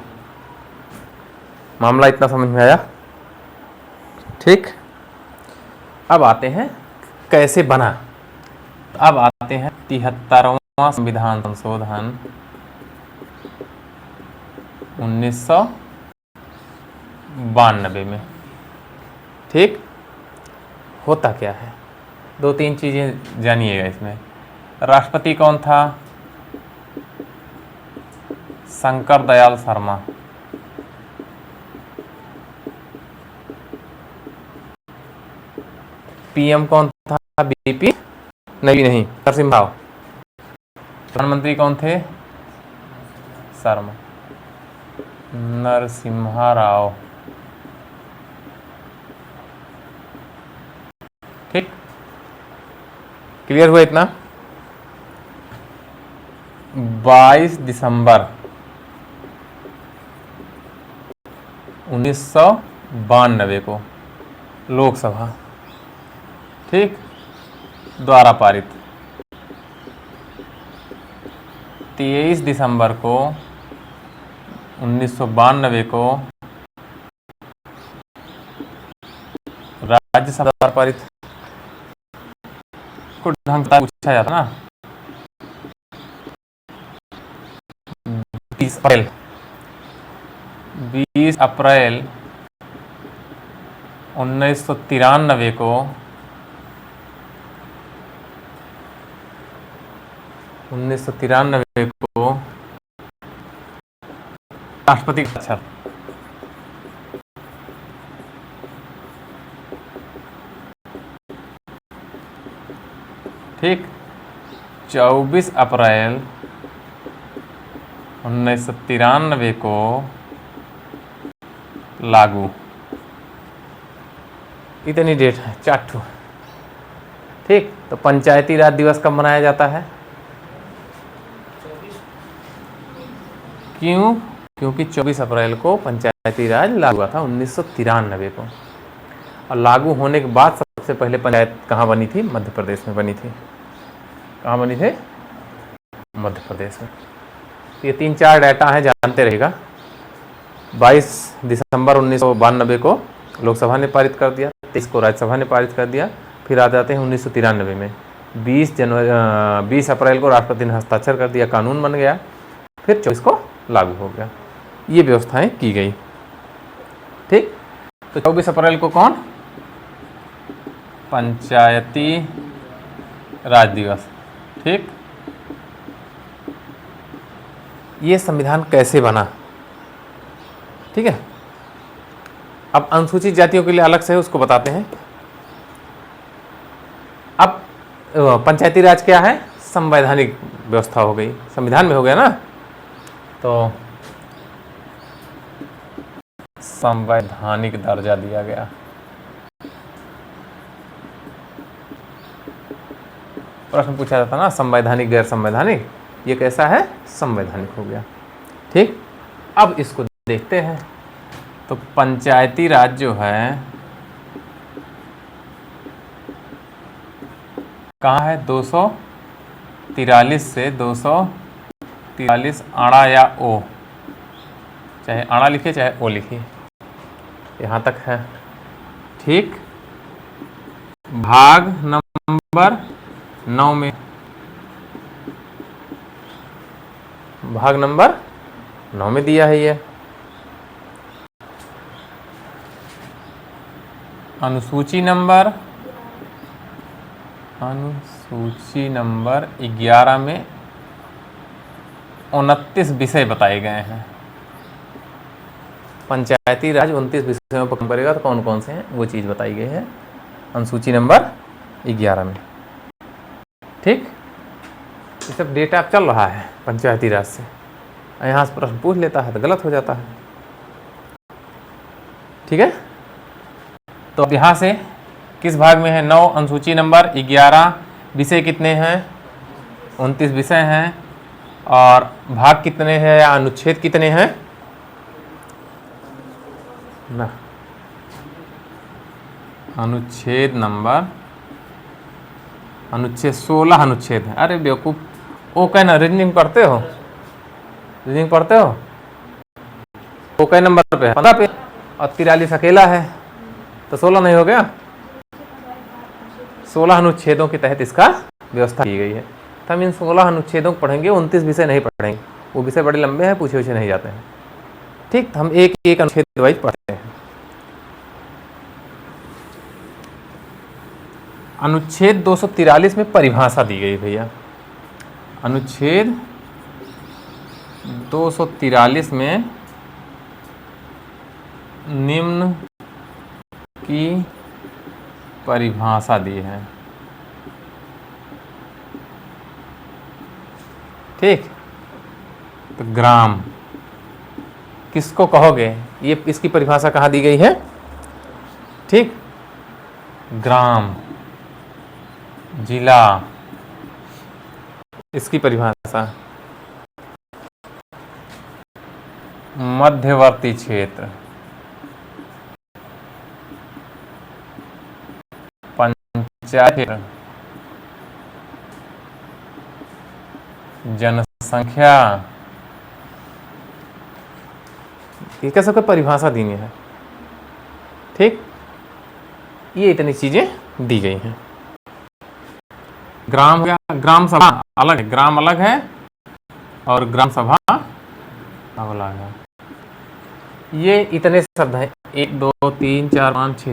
मामला इतना समझ में आया। ठीक, अब आते हैं कैसे बना। अब आते हैं 73वां संविधान संशोधन 1992 में। ठीक, होता क्या है, 2-3 चीजें जानिएगा इसमें। राष्ट्रपति कौन था, शंकर दयाल शर्मा। PM कौन था, BP नहीं नरसिम्हा राव। प्रधानमंत्री कौन थे, शर्मा, नरसिम्हा राव। ठीक, क्लियर हुआ इतना। 22 दिसंबर 1992 को लोकसभा, ठीक, द्वारा पारित। 23 दिसंबर को 1992 को राज्यसभा द्वारा पारित। ढंग से पूछा जाता ना, 20 अप्रैल 1993 को राष्ट्रपति का अच्छा, ठीक, 24 अप्रैल 1993 को लागू। इतनी डेट है, 4 ठो। ठीक, तो पंचायती राज दिवस कब मनाया जाता है? क्यों? क्योंकि 24 अप्रैल को पंचायती राज लागू हुआ था 1993 को, और लागू होने के बाद सबसे पहले पंचायत कहाँ बनी थी? मध्य प्रदेश में बनी थी। कहाँ बनी थी? मध्य प्रदेश में। ये 3-4 डाटा है, जानते रहेगा। 22 दिसंबर 1992 को लोकसभा ने पारित कर दिया, 23 को राज्यसभा ने पारित कर दिया, फिर आ जाते हैं 1993 में 20 अप्रैल को राष्ट्रपति ने हस्ताक्षर कर दिया, कानून बन गया, फिर 24 को लागू हो गया। ये व्यवस्थाएं की गई। ठीक, तो 24 अप्रैल को कौन? पंचायती राज दिवस। ठीक, ये संविधान कैसे बना? ठीक है, अब अनुसूचित जातियों के लिए अलग से है, उसको बताते हैं। अब पंचायती राज क्या है? संवैधानिक व्यवस्था हो गई, संविधान में हो गया ना, तो संवैधानिक दर्जा दिया गया। प्रश्न पूछा जाता ना, संवैधानिक गैर संवैधानिक, ये कैसा है? संवैधानिक हो गया। ठीक, अब इसको देखते हैं। तो पंचायती राज जो है कहाँ है? 243 से 243 आड़ा या ओ, चाहे आड़ा लिखिए चाहे ओ लिखिए, यहाँ तक है। ठीक, भाग नंबर 9 में, भाग नंबर 9 में दिया है ये। अनुसूची नंबर 11 में 29 विषय बताए गए हैं। पंचायती राज 29 विषयों पर काम करेगा, तो कौन कौन से हैं वो चीज़ बताई गई है अनुसूची नंबर 11 में। ठीक, ये सब डेटा चल रहा है पंचायती राज से, यहाँ से प्रश्न पूछ लेता है तो गलत हो जाता है। ठीक है, तो अब यहाँ से किस भाग में है? 9, अनुसूची नंबर 11, विषय कितने हैं? 29 विषय हैं, और भाग कितने हैं या अनुच्छेद कितने हैं ना? अनुच्छेद नंबर, अनुच्छेद 16 अनुच्छेद है। अरे बेवकूफ, ओ कै ना, रीजनिंग पढ़ते हो? रीजनिंग पढ़ते हो? ओ कै नंबर पे है? 15 पे, और 43 अकेला है, तो 16 नहीं हो गया? 16 अनुच्छेदों के तहत इसका व्यवस्था की गई है। तो हम इन 16 अनुच्छेदों को पढ़ेंगे, 29 विषय नहीं पढ़ेंगे, वो विषय बड़े लंबे हैं, पूछे नहीं जाते हैं। ठीक, तो हम एक एक अनुच्छेद वाइज पढ़ते हैं। अनुच्छेद 243 में परिभाषा दी गई भैया। अनुच्छेद 243 में निम्न की परिभाषा दी है। ठीक, तो ग्राम किसको कहोगे? ये इसकी परिभाषा कहाँ दी गई है? ठीक, ग्राम, जिला, इसकी परिभाषा मध्यवर्ती क्षेत्र, पंचायत, जनसंख्या, इसका सबको परिभाषा दी है। ठीक, ये इतनी चीजें दी गई हैं। ग्राम हो गया, ग्राम सभा अलग है, ग्राम अलग है और ग्राम सभा अलग है। ये इतने शब्द हैं, 1 2 3 4 5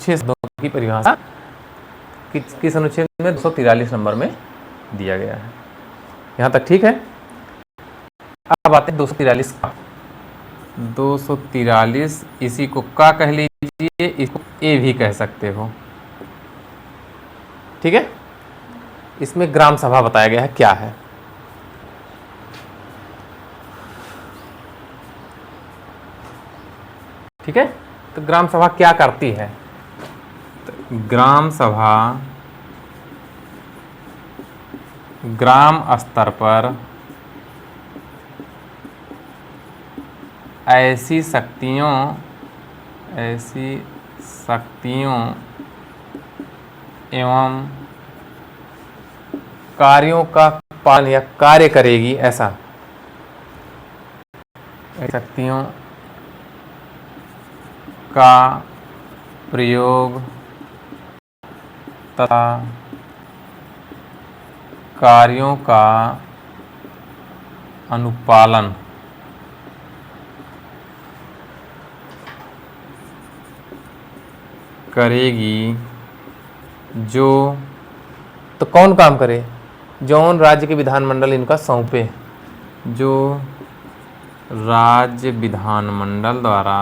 6 शब्दों की परिभाषा किस अनुच्छेद में 243 नंबर में दिया गया है। यहाँ तक ठीक है। अब आते हैं 243 का। 243 इसी को का कह लीजिए, इसको ए भी कह सकते हो, ठीक है। इसमें ग्राम सभा बताया गया है क्या है। ठीक है, तो ग्राम सभा क्या करती है? तो ग्राम सभा ग्राम स्तर पर ऐसी शक्तियों एवं कार्यों का पालन या कार्य करेगी, ऐसा शक्तियों का प्रयोग तथा कार्यों का अनुपालन करेगी। जो तो कौन काम करे? जौन राज्य के विधानमंडल इनका सौंपे, जो राज्य विधानमंडल द्वारा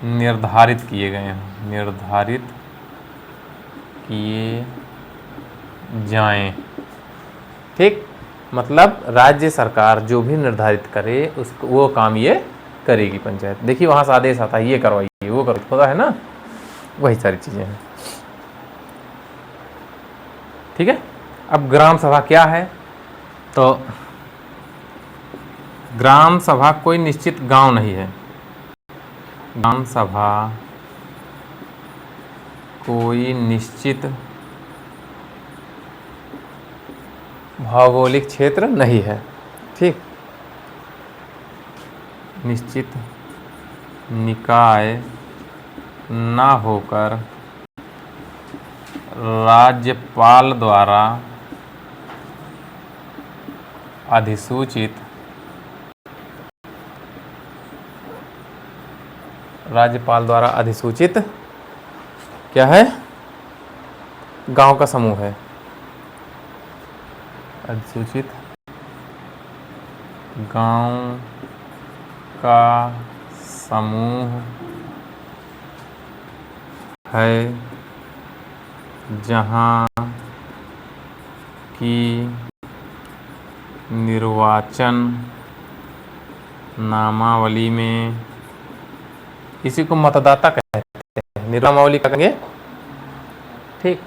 निर्धारित किए गए हैं, निर्धारित किए जाएं। ठीक, मतलब राज्य सरकार जो भी निर्धारित करे उसको वो काम ये करेगी पंचायत। देखिए वहां से आदेश आता है ये करवाइए वो करो, होता है ना, वही सारी चीजें हैं। ठीक है, अब ग्राम सभा क्या है? तो ग्राम सभा कोई निश्चित गांव नहीं है। ग्राम सभा कोई निश्चित भौगोलिक क्षेत्र नहीं है। ठीक, निश्चित निकाय ना होकर राज्यपाल द्वारा अधिसूचित क्या है? गांव का समूह है। अधिसूचित गांव का समूह है जहां की निर्वाचन नामावली में, इसी को मतदाता कहते हैं, निर्वाचनावली कहेंगे। ठीक,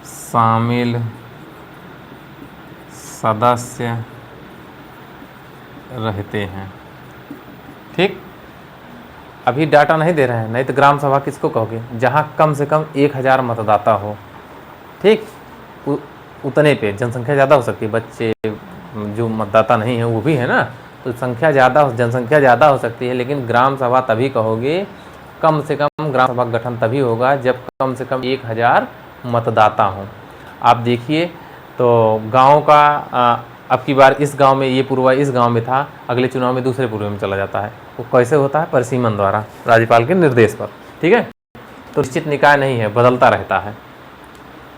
शामिल सदस्य रहते हैं। ठीक, अभी डाटा नहीं दे रहे हैं, नहीं तो ग्राम सभा किसको कहोगे? जहां कम से कम 1000 मतदाता हो। ठीक, उतने पे जनसंख्या ज़्यादा हो सकती है, बच्चे जो मतदाता नहीं है वो भी है ना, तो जनसंख्या ज़्यादा हो सकती है। लेकिन ग्राम सभा तभी कहोगे, कम से कम ग्राम सभा गठन तभी होगा जब कम से कम 1000 मतदाता हों। आप देखिए तो गांव का अब की बार इस गांव में ये पूर्वा इस गांव में था, अगले चुनाव में दूसरे पूर्व में चला जाता है। वो कैसे होता है? परिसीमन द्वारा, राज्यपाल के निर्देश पर। ठीक है, तो निश्चित निकाय नहीं है, बदलता रहता है।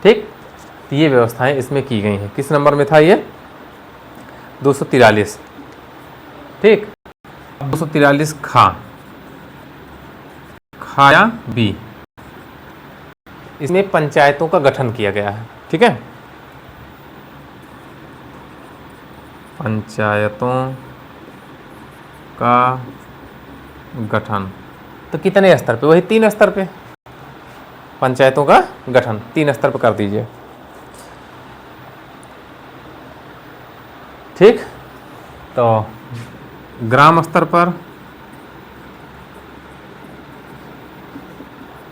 ठीक, तो ये व्यवस्थाएं इसमें की गई हैं। किस नंबर में था ये? 243। ठीक, 243 खाया बी, इसमें पंचायतों का गठन किया गया है। ठीक है, पंचायतों का गठन तो कितने स्तर पे? वही 3 स्तर पे पंचायतों का गठन 3 स्तर पर कर दीजिए। ठीक, तो ग्राम स्तर पर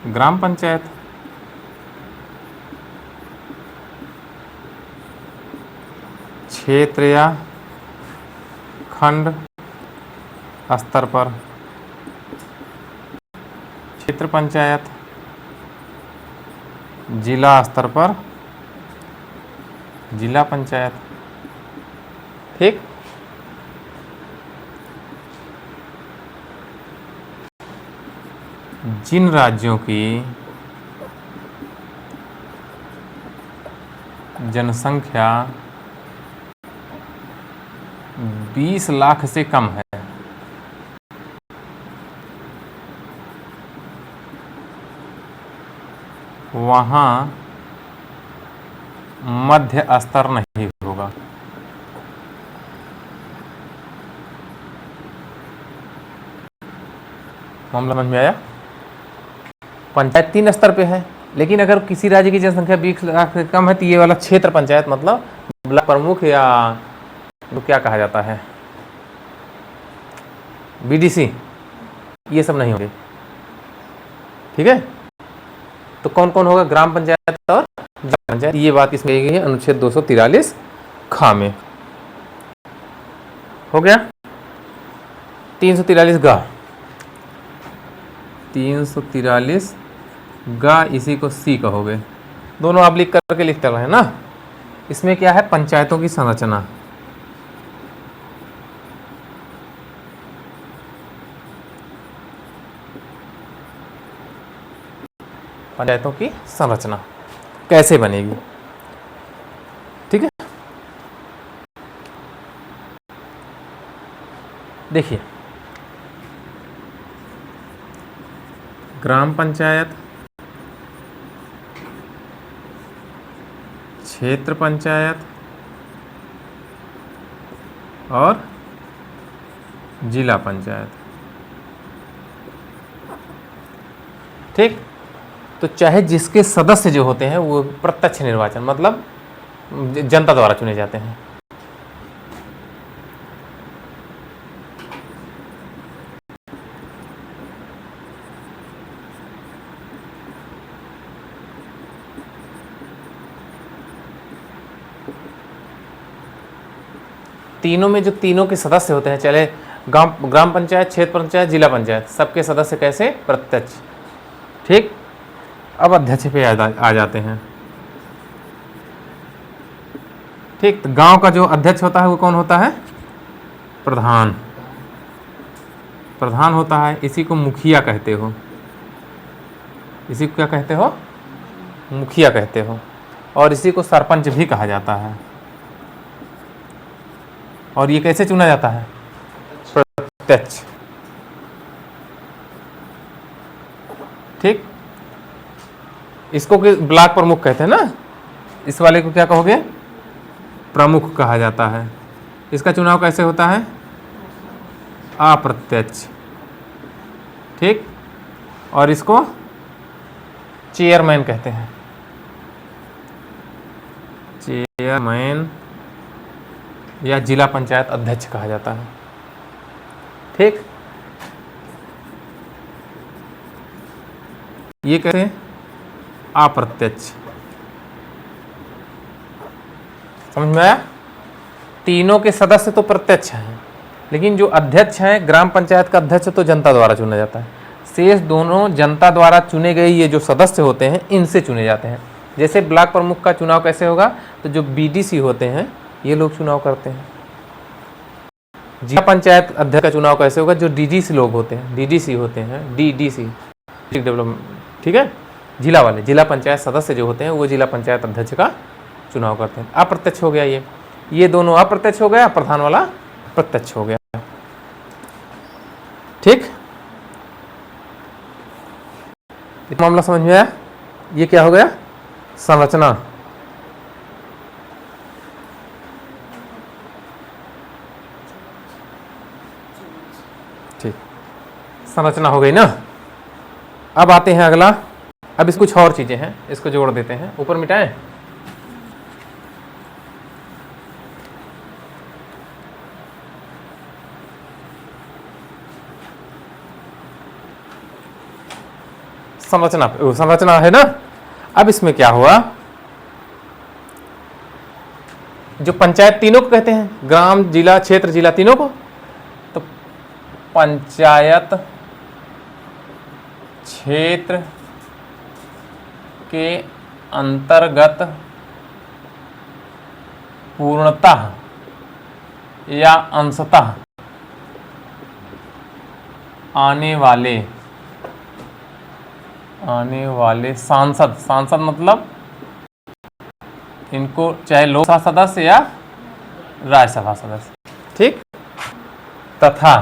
ग्राम पंचायत, क्षेत्र या खंड स्तर पर क्षेत्र पंचायत, जिला स्तर पर जिला पंचायत। ठीक, जिन राज्यों की जनसंख्या 20 लाख से कम है, वहां मध्य स्तर नहीं होगा। मामला समझ में आया? पंचायत 3 स्तर पे है, लेकिन अगर किसी राज्य की जनसंख्या 20 लाख से कम है तो ये वाला क्षेत्र पंचायत मतलब ब्लॉक प्रमुख या तो क्या कहा जाता है, बीडीसी, ये सब नहीं होंगे। ठीक है, तो कौन कौन होगा? ग्राम पंचायत और जिला पंचायत। ये बात इसमें गई है अनुच्छेद 243 ख में। हो गया? 343 ग, 343 गा, इसी को सी कहोगे। दोनों आप लिख करके लिखते रहे ना। इसमें क्या है? पंचायतों की संरचना। पंचायतों की संरचना कैसे बनेगी? ठीक है, देखिए, ग्राम पंचायत, क्षेत्र पंचायत और जिला पंचायत। ठीक, तो चाहे जिसके सदस्य जो होते हैं वो प्रत्यक्ष निर्वाचन मतलब जनता द्वारा चुने जाते हैं। तीनों में जो तीनों के सदस्य होते हैं, चले ग्राम पंचायत, क्षेत्र पंचायत, जिला पंचायत, सबके सदस्य कैसे? प्रत्यक्ष। ठीक, अब अध्यक्ष पे आ जाते हैं। ठीक, तो गांव का जो अध्यक्ष होता है वो कौन होता है? प्रधान। प्रधान होता है, इसी को मुखिया कहते हो। इसी को क्या कहते हो? मुखिया कहते हो। और इसी को सरपंच भी कहा जाता है। और ये कैसे चुना जाता है? प्रत्यक्ष। ठीक, इसको ब्लॉक प्रमुख कहते हैं ना, इस वाले को क्या कहोगे? प्रमुख कहा जाता है। इसका चुनाव कैसे होता है? अप्रत्यक्ष। ठीक, और इसको चेयरमैन कहते हैं। चेयरमैन या जिला पंचायत अध्यक्ष कहा जाता है। ठीक, ये कैसे? अप्रत्यक्ष। समझ में आया? तीनों के सदस्य तो प्रत्यक्ष हैं, लेकिन जो अध्यक्ष हैं, ग्राम पंचायत का अध्यक्ष तो जनता द्वारा चुना जाता है। शेष दोनों जनता द्वारा चुने गए ये जो सदस्य होते हैं इनसे चुने जाते हैं। जैसे ब्लॉक प्रमुख का चुनाव कैसे होगा? तो जो बीडीसी होते हैं ये लोग चुनाव करते हैं। जिला पंचायत अध्यक्ष का चुनाव कैसे होगा? जो डीडीसी लोग होते हैं, डीडीसी होते हैं, डीडीसी डिस्ट्रिक्ट डेवलपमेंट। ठीक है, जिला वाले, जिला पंचायत सदस्य जो होते हैं वो जिला पंचायत अध्यक्ष का चुनाव करते हैं। अप्रत्यक्ष हो गया ये दोनों अप्रत्यक्ष हो गया, प्रधान वाला प्रत्यक्ष हो गया। ठीक, मामला समझ में आया? ये क्या हो गया? संरचना। ठीक, संरचना हो गई ना। अब आते हैं अगला। अब इस कुछ और चीजें हैं, इसको जोड़ देते हैं। ऊपर मिटाएं। संरचना है ना। अब इसमें क्या हुआ? जो पंचायत तीनों को कहते हैं, ग्राम, जिला, क्षेत्र, जिला, तीनों को। तो पंचायत, क्षेत्र के अंतर्गत पूर्णतः या अंशतः आने वाले सांसद मतलब इनको चाहे लोकसभा सदस्य या राज्यसभा सदस्य, ठीक, तथा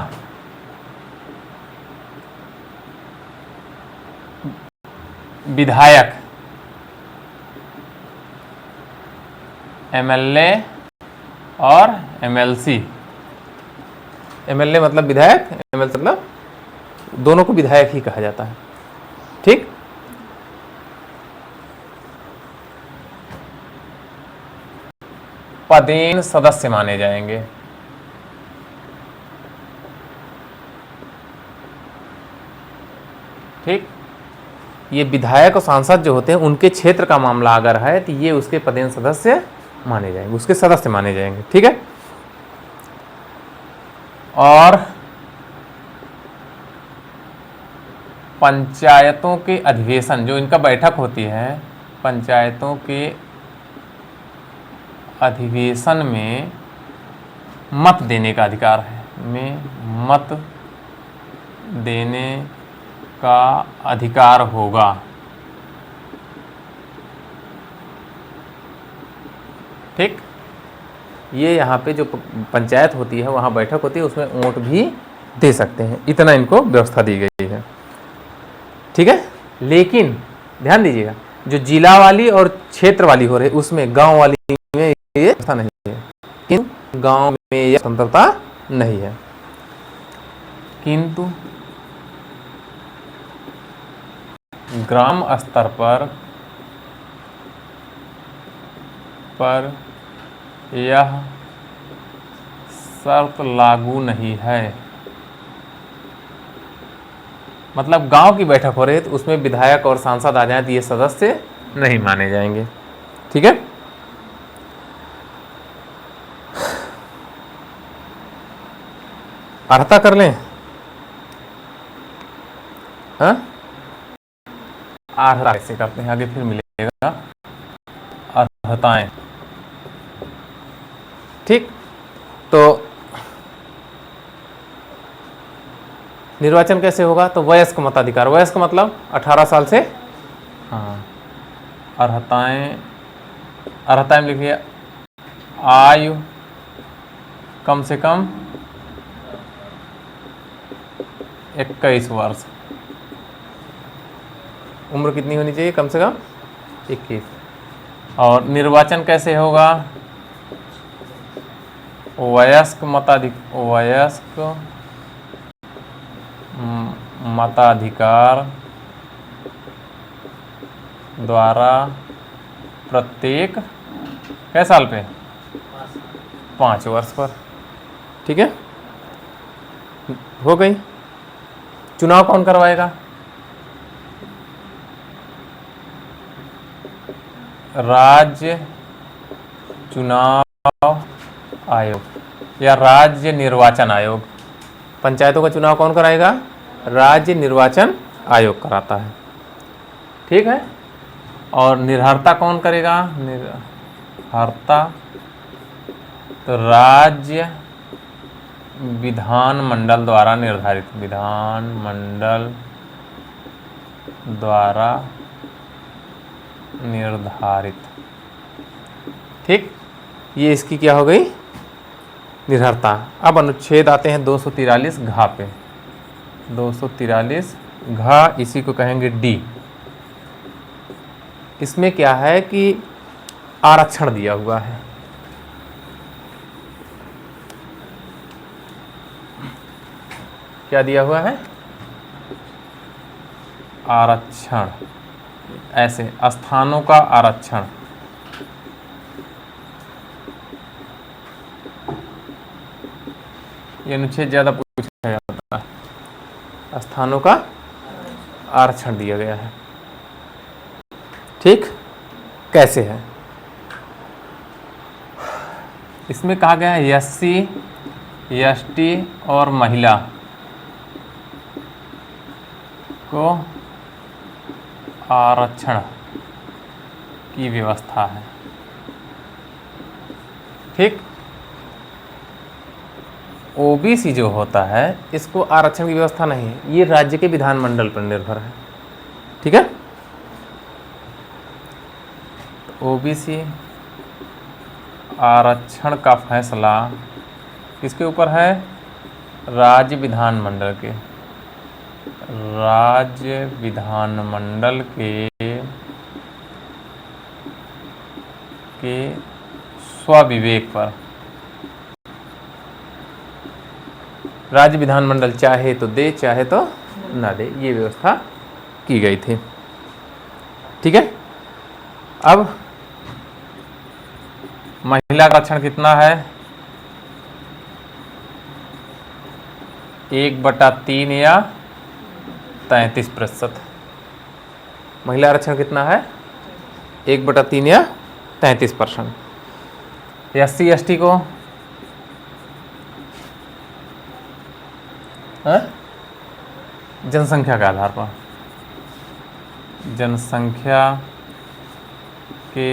विधायक एमएलए और एमएलसी। एमएलए मतलब विधायक, एमएलसी मतलब दोनों को विधायक ही कहा जाता है, ठीक। पदेन सदस्य माने जाएंगे, ठीक। ये विधायक और सांसद जो होते हैं उनके क्षेत्र का मामला अगर है तो ये उसके पदेन सदस्य माने जाएंगे, उसके सदस्य माने जाएंगे, ठीक है। और पंचायतों के अधिवेशन, जो इनका बैठक होती है, पंचायतों के अधिवेशन में मत देने का अधिकार है, में मत देने का अधिकार होगा, ठीक। ये यहाँ पे जो पंचायत होती है वहाँ बैठक होती है, उसमें वोट भी दे सकते हैं, इतना इनको व्यवस्था दी गई है, ठीक है। लेकिन ध्यान दीजिएगा, जो जिला वाली और क्षेत्र वाली हो रही है उसमें, गांव वाली में ये व्यवस्था नहीं है, किंतु गांव में यह स्वतंत्रता नहीं है, किंतु ग्राम स्तर पर यह शर्त लागू नहीं है। मतलब गांव की बैठक हो रही है तो उसमें विधायक और सांसद आ जाए तो ये सदस्य नहीं माने जाएंगे, ठीक है। अर्हता कर लें, हाँ, अर्हता कैसे करते हैं आगे फिर मिलेगा, अर्हताएं, ठीक। तो निर्वाचन कैसे होगा, तो वयस्क मताधिकार, वयस्क मतलब 18 साल से, हाँ, अर्हताएं में लिखिए आयु कम से कम 21 वर्ष, उम्र कितनी होनी चाहिए, कम से कम 21। और निर्वाचन कैसे होगा, वयस्क मताधिकार द्वारा प्रत्येक कै साल पे, 5 वर्ष पर, ठीक है। हो गई। चुनाव कौन करवाएगा, राज्य चुनाव आयोग या राज्य निर्वाचन आयोग। पंचायतों का चुनाव कौन कराएगा, राज्य निर्वाचन आयोग कराता है, ठीक है। और निर्हर्ता कौन करेगा, निर्हर्ता तो राज्य विधानमंडल द्वारा निर्धारित, विधानमंडल द्वारा निर्धारित, ठीक। ये इसकी क्या हो गई, निर्हर्ता। अब अनुच्छेद आते हैं 243 घ पे, 243 घ, इसी को कहेंगे डी। इसमें क्या है कि आरक्षण दिया हुआ है, क्या दिया हुआ है, आरक्षण, ऐसे स्थानों का आरक्षण, ये अनुच्छेद ज्यादा पूछा जाता है, स्थानों का आरक्षण दिया गया है, ठीक। कैसे है, इसमें कहा गया है एससी एसटी और महिला को आरक्षण की व्यवस्था है। ठीक, ओबीसी जो होता है इसको आरक्षण की व्यवस्था नहीं है, ये राज्य के विधानमंडल पर निर्भर है। ठीक है, ओबीसी आरक्षण का फैसला किसके ऊपर है? राज्य विधानमंडल के, राज्य विधानमंडल के स्वविवेक पर। राज्य विधानमंडल चाहे तो दे, चाहे तो ना दे, ये व्यवस्था की गई थी। ठीक है, अब महिला का आरक्षण कितना है? 1/3 या 33%। महिला आरक्षण कितना है? 1/3 या 33%। SC ST को जनसंख्या के आधार पर, जनसंख्या के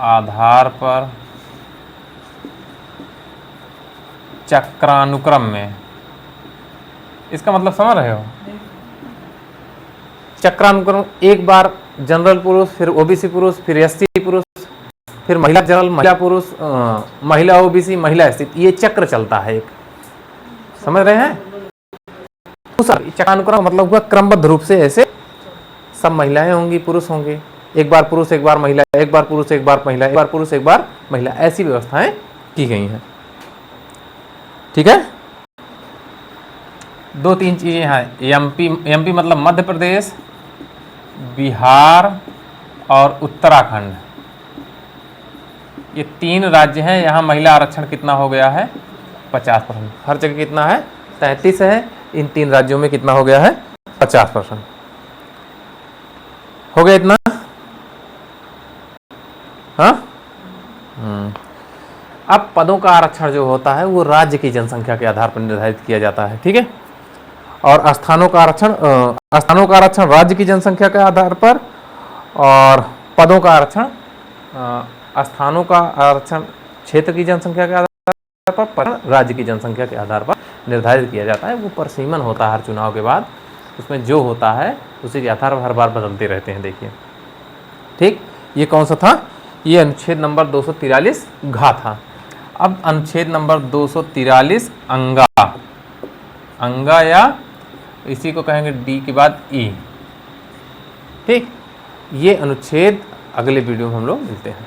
आधार पर चक्रानुक्रम में, इसका मतलब समझ रहे हो? चक्रानुक्रम, एक बार जनरल पुरुष, फिर ओबीसी पुरुष, फिर SC पुरुष, फिर महिला जनरल, महिला पुरुष, महिला ओबीसी, महिला SC, ये चक्र चलता है एक। समझ रहे हैं? चक्रानुक्रम मतलब हुआ क्रमबद्ध रूप से, ऐसे सब महिलाएं होंगी, पुरुष होंगे, एक बार पुरुष एक बार महिला, एक बार पुरुष एक बार महिला, एक बार पुरुष एक बार महिला, ऐसी व्यवस्थाएं की गई हैं। ठीक है, 2-3 चीजें हैं। एमपी मतलब मध्य प्रदेश, बिहार और उत्तराखंड, ये 3 राज्य हैं। यहाँ महिला आरक्षण कितना हो गया है? 50%। हर जगह कितना है? 33 है। इन 3 राज्यों में कितना हो गया है? 50% हो गया। इतना हाँ। अब पदों का आरक्षण जो होता है वो राज्य की जनसंख्या के आधार पर निर्धारित किया जाता है। ठीक है, और स्थानों का आरक्षण राज्य की जनसंख्या के आधार पर, और पदों का आरक्षण, स्थानों का आरक्षण क्षेत्र की जनसंख्या के आधार पर, राज्य की जनसंख्या के आधार पर निर्धारित किया जाता है। वो परसीमन होता है हर चुनाव के बाद, उसमें जो होता है उसी के आधार पर हर बार बदलते रहते हैं। देखिए, ठीक, ये कौन सा था? ये अनुच्छेद नंबर 243 घ था। अब अनुच्छेद नंबर 243 अंगा या इसी को कहेंगे डी के बाद ई। ठीक, ये अनुच्छेद अगले वीडियो में हम लोग मिलते हैं।